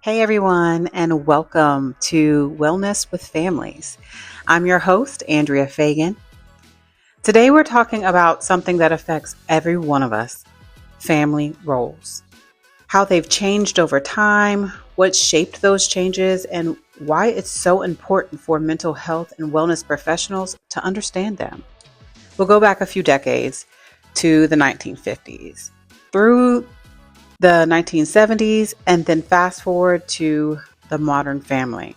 Hey everyone, and welcome to Wellness with Families. I'm your host, Andrea Fagan. Today we're talking about something that affects every one of us, family roles. How they've changed over time, what shaped those changes, and why it's so important for mental health and wellness professionals to understand them. We'll go back a few decades to the 1950s. Through the 1970s, and then fast forward to the modern family.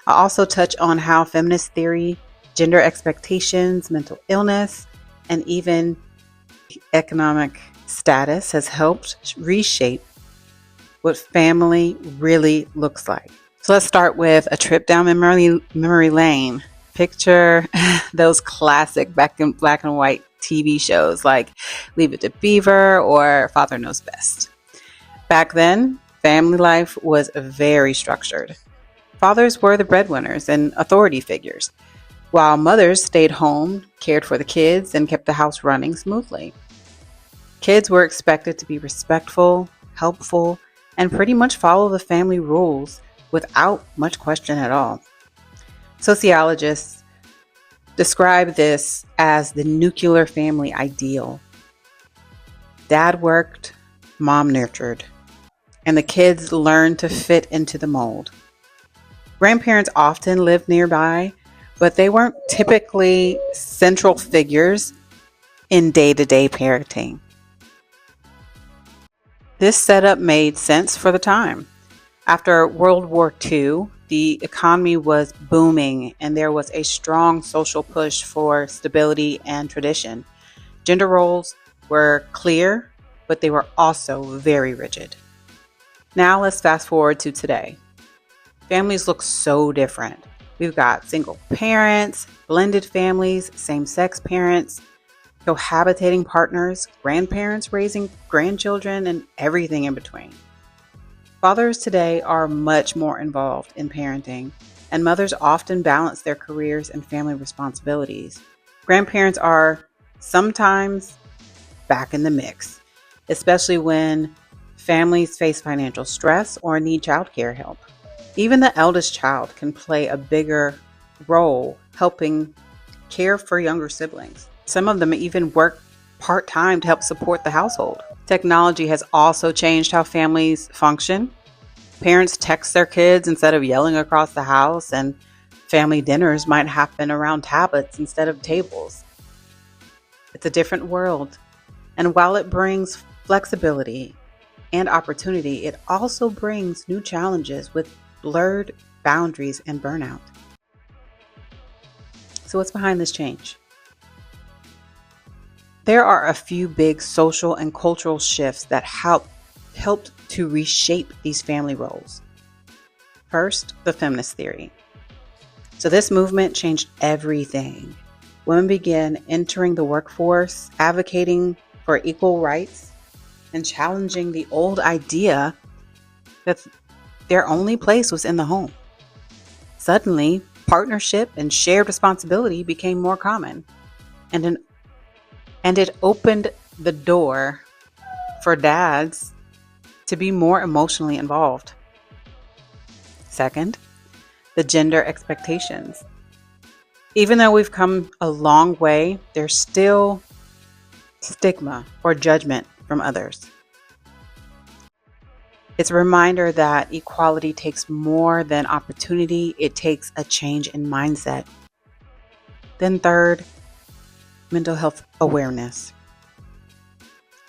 I'll also touch on how feminist theory, gender expectations, mental illness, and even economic status has helped reshape what family really looks like. So let's start with a trip down memory lane. Picture those classic black and white TV shows like Leave It to Beaver or Father Knows Best. Back then, family life was very structured. Fathers were the breadwinners and authority figures, while mothers stayed home, cared for the kids, and kept the house running smoothly. Kids were expected to be respectful, helpful, and pretty much follow the family rules without much question at all. Sociologists describe this as the nuclear family ideal. Dad worked, mom nurtured, and the kids learned to fit into the mold. Grandparents often lived nearby, but they weren't typically central figures in day-to-day parenting. This setup made sense for the time. After World War II, the economy was booming and there was a strong social push for stability and tradition. Gender roles were clear, but they were also very rigid. Now let's fast forward to today. Families look so different. We've got single parents, blended families, same-sex parents, cohabitating partners, grandparents raising grandchildren, and everything in between. Fathers today are much more involved in parenting, and mothers often balance their careers and family responsibilities. Grandparents are sometimes back in the mix, especially when families face financial stress or need childcare help. Even the eldest child can play a bigger role helping care for younger siblings. Some of them even work part-time to help support the household. Technology has also changed how families function. Parents text their kids instead of yelling across the house, and family dinners might happen around tablets instead of tables. It's a different world. And while it brings flexibility and opportunity, it also brings new challenges with blurred boundaries and burnout. So what's behind this change? There are a few big social and cultural shifts that helped to reshape these family roles. First, the feminist theory. So this movement changed everything. Women began entering the workforce, advocating for equal rights, and challenging the old idea that their only place was in the home. Suddenly, partnership and shared responsibility became more common, and it opened the door for dads to be more emotionally involved. Second, the gender expectations. Even though we've come a long way, there's still stigma or judgment from others. It's a reminder that equality takes more than opportunity, it takes a change in mindset. Then third, mental health awareness.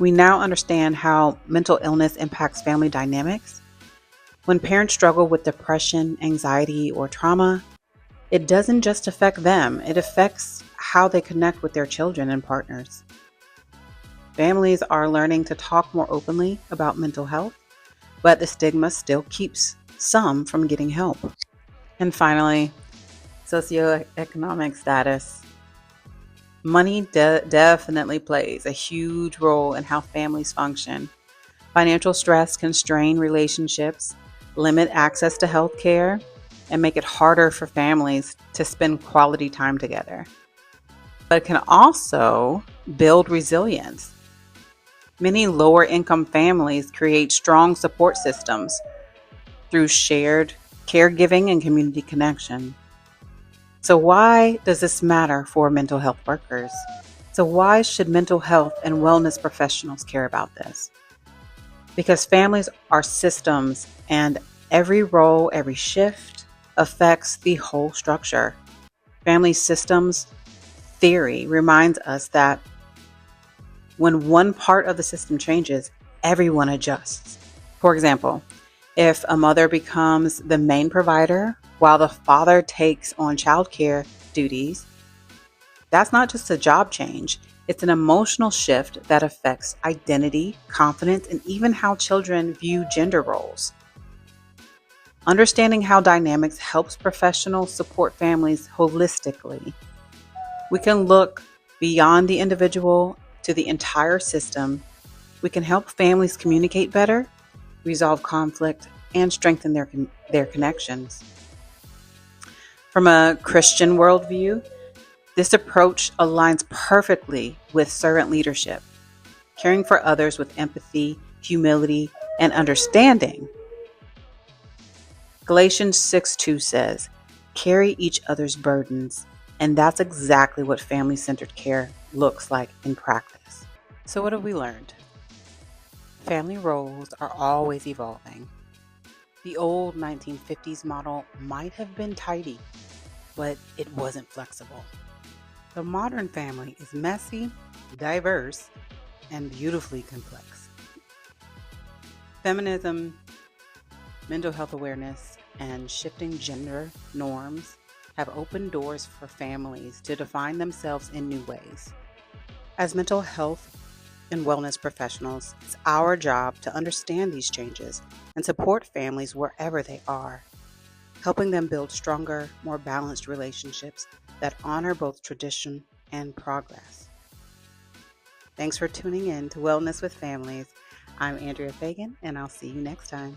We now understand how mental illness impacts family dynamics. When parents struggle with depression, anxiety, or trauma, it doesn't just affect them, it affects how they connect with their children and partners. Families are learning to talk more openly about mental health, but the stigma still keeps some from getting help. And finally, socioeconomic status. Money definitely plays a huge role in how families function. Financial stress can strain relationships, limit access to health care, and make it harder for families to spend quality time together. But it can also build resilience. Many lower income families create strong support systems, through shared caregiving and community connection. So, why does this matter for mental health workers? So, why should mental health and wellness professionals care about this? Because families are systems, and every role, every shift affects the whole structure. Family systems theory reminds us that when one part of the system changes, everyone adjusts. For example, if a mother becomes the main provider while the father takes on childcare duties, that's not just a job change, it's an emotional shift that affects identity, confidence, and even how children view gender roles. Understanding how dynamics helps professionals support families holistically. We can look beyond the individual to the entire system. We can help families communicate better, resolve conflict, and strengthen their connections. From a Christian worldview, this approach aligns perfectly with servant leadership, caring for others with empathy, humility, and understanding. Galatians 6:2 says, "Carry each other's burdens," and that's exactly what family-centered care looks like in practice. So what have we learned? Family roles are always evolving. The old 1950s model might have been tidy, but it wasn't flexible. The modern family is messy, diverse, and beautifully complex. Feminism, mental health awareness, and shifting gender norms have opened doors for families to define themselves in new ways. As mental health and wellness professionals, it's our job to understand these changes and support families wherever they are, helping them build stronger, more balanced relationships that honor both tradition and progress. Thanks for tuning in to Wellness with Families. I'm Andrea Fagan, and I'll see you next time.